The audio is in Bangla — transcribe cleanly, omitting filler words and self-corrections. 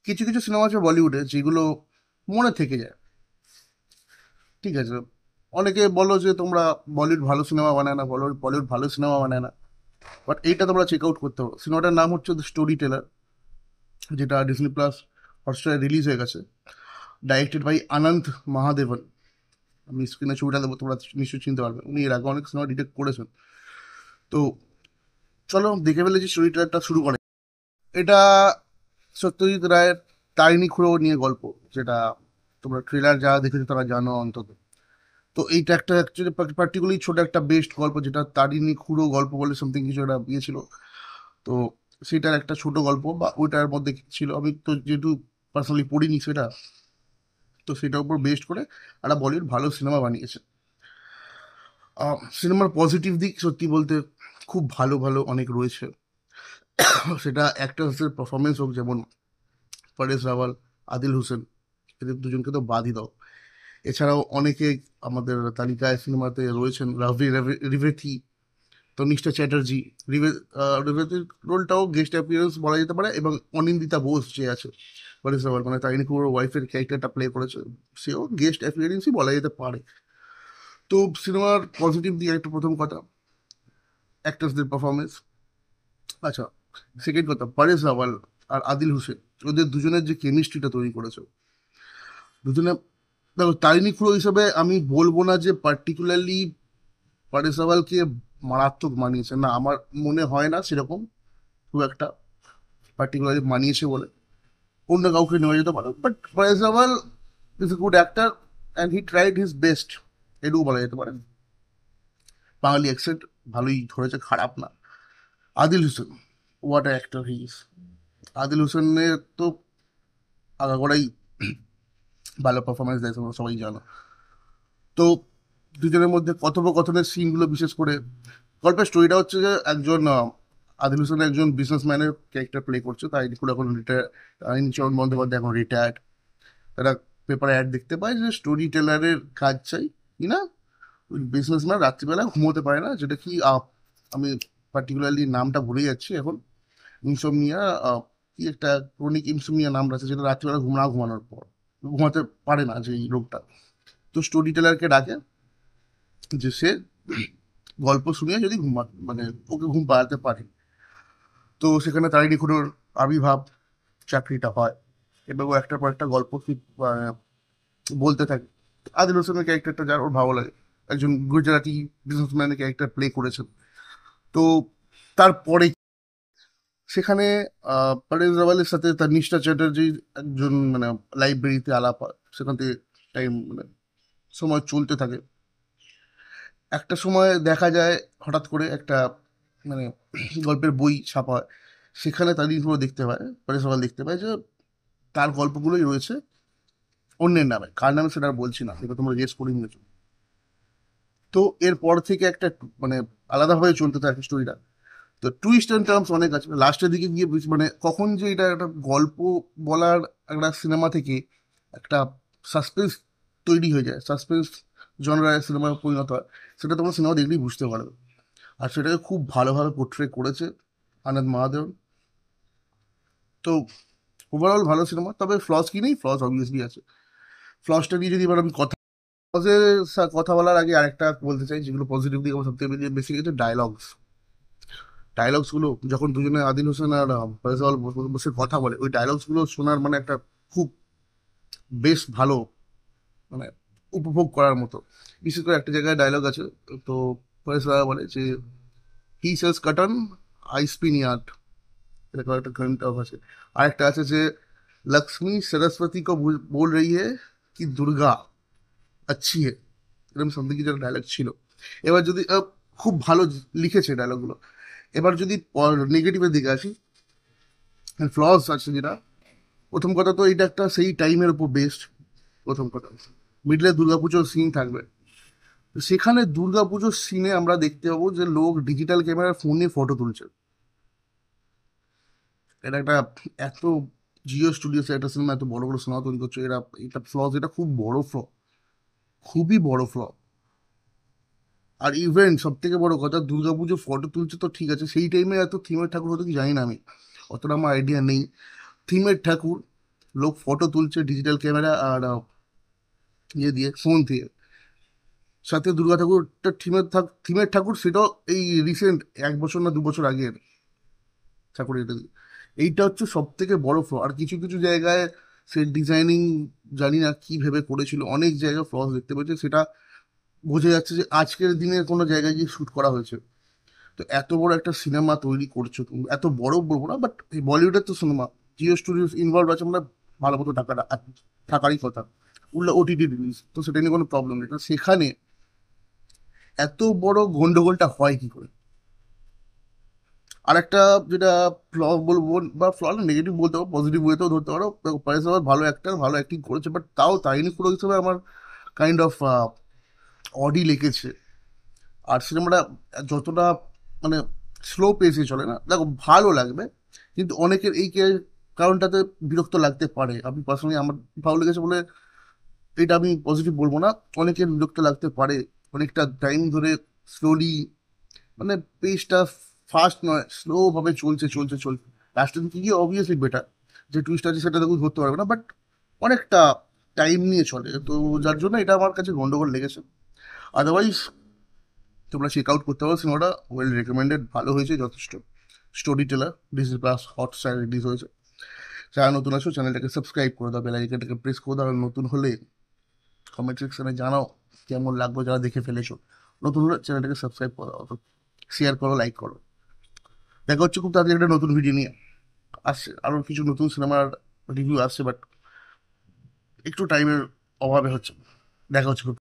কিছু কিছু সিনেমা আছে বলিউডে যেগুলো মনে থেকে যায়। ঠিক আছে, অনেকে বলো যে তোমরা বলিউড ভালো সিনেমা বানায় না, বলিউড বলিউড ভালো সিনেমা বানায় না, বাট এইটা তোমরা চেক আউট করতে পারো। সিনেমাটার নাম হচ্ছে দ্য স্টোরি টেলার, যেটা ডিজনি প্লাস হটস্টারে রিলিজ হয়ে গেছে। Directed by Ananth Mahadevan. আমি স্ক্রিনে ছবিটা দেবো, তোমরা নিশ্চয়ই চিনতে পারবে, উনি এর আগে অনেক সিনেমা ডিরেক্ট করেছেন। তো চলো দেখে ফেলেছি, স্টোরি টেলারটা শুরু করে। এটা সত্যজিৎ রায়ের তারিণী খুঁড়ো নিয়ে গল্প, যেটা তোমরা ট্রেলার যারা দেখেছো তারা জানো অন্তত। তো এইটা একটা অ্যাকচুয়ালি পার্টিকুলারলি ছোট একটা বেস্ট গল্প, যেটা তারিণী খুঁড়ো গল্প বলে সামথিং কিছু একটা ইয়ে ছিল। তো সেটার একটা ছোট গল্প বা ওইটার মধ্যে কি ছিল, আমি তো যেহেতু পার্সোনালি পড়িনি সেটা, তো সেটার উপর বেস্ট করে একটা বলিউড ভালো সিনেমা বানিয়েছে। সিনেমার পজিটিভ দিক সত্যি বলতে খুব ভালো ভালো অনেক রয়েছে। সেটা অ্যাক্টার্সদের পারফরমেন্স হোক, যেমন পরেশ রাওয়াল, আদিল হোসেন, এদের দুজনকে তো বাদই দাও। এছাড়াও অনেকে আমাদের তালিকায় সিনেমাতে রয়েছেন, রিভেথি, তনিষ্ঠা চ্যাটার্জি। রিভেথির রোলটাও গেস্ট অ্যাপিয়ারেন্স বলা যেতে পারে, এবং অনিন্দিতা বোস যে আছে পরেশ রাওয়াল মানে তারিণী কাপুরের ওয়াইফের ক্যারেক্টারটা প্লে করেছে, সেও গেস্ট অ্যাপিয়ারেন্সই বলা যেতে পারে। তো সিনেমার পজিটিভ দিক একটা প্রথম কথা, অ্যাক্টার্সদের পারফরমেন্স। আচ্ছা, সেকেন্ড কথা, পরেশ রাওয়াল আর আদিল হোসেন, ওদের দুজনের যে কেমিস্ট্রিটা তৈরি করেছে দুজনে। দেখো, তারিণী খুঁড়ো হিসাবে আমি বলবো না যে পার্টিকুলারলি পরেশ রাওয়ালকে মারাত্মক মানিয়েছে, না আমার মনে হয় না সেরকম খুব একটা পার্টিকুলারলি মানিয়েছে বলে। অন্য কাউকে নেওয়া যেতে পারে, but Paresh Rawal is a good actor and he tried his best, এটুকু বলা যেতে পারে। বাঙালি অ্যাকসেন্ট ভালোই ধরেছে, খারাপ না। Adil Hossain, what actor he is. Adil হোসেনের তো আগাগোড়াই ভালো পারফরমেন্স দেয়, তোমরা সবাই জানো। তো দুজনের মধ্যে কথোপকথনের সিনগুলো, বিশেষ করে গল্পের স্টোরিটা হচ্ছে যে একজন আদিল হোসেন একজন বিজনেসম্যানের ক্যারেক্টার প্লে করছে, তাই পুরো এখন রিটায়ার। চরণ বন্দ্যোপাধ্যায় এখন রিটায়ার্ড। তারা পেপারে অ্যাড দেখতে পায় যে স্টোরি টেলারের কাজ চাই, কি না, ওই বিজনেসম্যান রাত্রিবেলা ঘুমোতে পারে না, যেটা কি আমি পার্টিকুলারলি নামটা ভুলে যাচ্ছি এখন। ইনসোমনিয়া, কি একটা ক্রনিক ইনসোমনিয়া নাম আছে, যেটা রাত্রিবেলা ঘুমানোর পর ঘুমাতে পারে না যে এই রোগটা। তো স্টোরি টেলারকে ডাকে যে সে গল্প শুনিয়ে যদি মানে ওকে ঘুম পাড়াতে পারে। তো সেখানে তারিণী খুঁড়োর আবির্ভাব, চাকরিটা হয়, এবং ও একটার পর একটা গল্প কি বলতে থাকে। আদিল হোসেনের ক্যারেক্টারটা যার ওর ভালো লাগে, একজন গুজরাটি বিজনেসম্যানের ক্যারেক্টার প্লে করেছেন। তো তারপরে সেখানে পারেশ রাওয়ালের সাথে তার নিষ্ঠা চ্যাটার্জি, একজন মানে লাইব্রেরিতে আলাপ হয়, সেখান থেকে টাইম মানে সময় চলতে থাকে। একটা সময় দেখা যায় হঠাৎ করে একটা মানে গল্পের বই ছাপা হয়, সেখানে তার দিনগুলো দেখতে পায়, পরেশ রাওয়াল দেখতে পায় যে তার গল্পগুলোই রয়েছে অন্যের নামে, কার নামে সেটা আর বলছি না, সেটা তোমরা গেস করে নিয়েছো। তো এরপর থেকে একটা মানে আলাদাভাবে চলতে থাকে স্টোরিটা। তো টুইস্ট অ্যান্ড টার্মস অনেক আছে লাস্টের দিকে গিয়ে, মানে কখন যে এটা একটা গল্প বলার একটা সিনেমা থেকে একটা সাসপেন্স তৈরি হয়ে যায়, সাসপেন্স জনরায় সিনেমায় পরিণত হয়, সেটা তোমরা সিনেমা দেখলেই বুঝতে পারবে। আর সেটাকে খুব ভালোভাবে পোট্রে করেছে আনন্দ মহাদেবন। তো ওভারঅল ভালো সিনেমা, তবে ফ্লস কি নেই, ফ্লস অবভিয়াসলি আছে। ফ্লসটা নিয়ে যদি এবার আমি ফ্লসের কথা বলার আগে আরেকটা বলতে চাই, যেগুলো পজিটিভ দিকে আমার সবথেকে বেশি গেছে ডায়লগস। ডায়লগসগুলো যখন দুজনে আদিল হোসেন আর ফয়সাল বসে কথা বলে, ওই ডায়লগসগুলো শোনার মানে একটা খুব বেশ ভালো, মানে উপভোগ করার মতো। বিশেষ করে একটা জায়গায় ডায়লগ আছে, তো ফয়সাল বলে যে he sells cotton, I spin yard, এরকম একটা কারেন্ট অফ আছে। আরেকটা আছে যে লক্ষ্মী सरस्वती को बोल रही है कि दुर्गा अच्छी है, এরকম সামথিং কিছু একটা ডায়লগ ছিল। এবার যদি খুব ভালো লিখেছে ডায়লগগুলো। এবার যদি নেগেটিভের দিকে আসি, ফ্লস আছে যেটা, প্রথম কথা তো এটা একটা সেই টাইমের উপর বেস্ট। প্রথম কথা, মিডলে দুর্গাপুজোর সিন থাকবে, তো সেখানে দুর্গাপুজোর সিনে আমরা দেখতে পাবো যে লোক ডিজিটাল ক্যামেরার ফোনে ফটো তুলছে। এটা একটা এত জিও স্টুডিওস একটা সিনেমা, এত বড় বড় সিনেমা তৈরি করছে এরা, এটা ফ্লস, এটা খুব বড় ফ্ল, খুবই বড় ফ্ল। আর ইভেন্ট সব থেকে বড় কথা, দুর্গাপুজো ফটো তুলছে তো ঠিক আছে, সেই টাইমে এত থিমের ঠাকুর হতো কি জানি না আমি, অতটা আমার আইডিয়া নেই। থিমের ঠাকুর, লোক ফটো তুলছে ডিজিটাল ক্যামেরা আর ইয়ে দিয়ে, ফোন দিয়ে। সাথে দুর্গা ঠাকুরটা থিমের ঠাকুর, সেটাও এই রিসেন্ট 1 বছর না 2 বছর আগের ঠাকুর। এটা এইটা হচ্ছে সব থেকে বড় ফ্ল। আর কিছু কিছু জায়গায় সেট ডিজাইনিং জানি না কি ভেবে করেছিল, অনেক জায়গায় ফ্লস দেখতে পেয়েছে, সেটা বোঝা যাচ্ছে যে আজকের দিনে কোনো জায়গায় গিয়ে শ্যুট করা হয়েছে। তো এত বড় একটা সিনেমা তৈরি করছো তুমি, এত বড় বলবো না, বাট এই বলিউডের তো সিনেমা, জিও স্টুডিওস ইনভলভ আছে, আমরা ভালো মতো টাকাটা থাকারই কথা। উল্লা ওটিটি রিলিজ, তো সেটা নিয়ে কোনো প্রবলেম নেই। তো সেখানে এত বড় গন্ডগোলটা হয় কি করে? আর একটা যেটা ফ্ল বলবো, বা ফ্ল নেগেটিভ বলতে পারো, পজিটিভ ওয়েতেও ধরতে পারো, পরেশ রাওয়াল ভালো অ্যাক্টার, ভালো অ্যাক্টিং করেছে, বাট তাও তাইনি পুরো হিসেবে আমার কাইন্ড অফ অডি লেগেছে। আর সিনেমাটা যতটা মানে স্লো পেসে চলে না, দেখো ভালো লাগবে, কিন্তু অনেকের এই কারণটাতে বিরক্ত লাগতে পারে। আমি পার্সোনালি আমার ভালো লেগেছে বলে এটা আমি পজিটিভ বলবো না। অনেকের বিরক্ত লাগতে পারে, অনেকটা টাইম ধরে স্লোলি, মানে পেজটা ফাস্ট নয়, স্লো ভাবে চলছে চলছে চলছে, লাস্টের দিকে গিয়ে অবভিয়াসলি বেটার, যে টুইস্ট আছে সেটা দেখুন ধরতে পারবে না, বাট অনেকটা টাইম নিয়ে চলে, তো যার জন্য এটা আমার কাছে গন্ডগোল লেগেছে। আদারওয়াইজ তোমরা চেক আউট করতে পারো সিনেমাটা, ওয়েল রেকমেন্ডেড, ভালো হয়েছে যথেষ্ট। Storyteller, Disney plus Hotstar release হয়েছে। যারা নতুন আছো চ্যানেলটাকে সাবস্ক্রাইব করে দাও, বেল আইকনটাকে প্রেস করে দাও, আর নতুন হলে কমেন্ট সেকশনে জানাও কেমন লাগবে, যারা দেখে ফেলেছো। নতুন হলে চ্যানেলটাকে সাবস্ক্রাইব করে দাও, শেয়ার করো, লাইক করো। দেখা হচ্ছে খুব তাড়াতাড়ি একটা নতুন ভিডিও নিয়ে। আসছে আরও কিছু নতুন সিনেমার রিভিউ আসছে, বাট একটু টাইমের অভাবে হচ্ছে। দেখা হচ্ছে খুব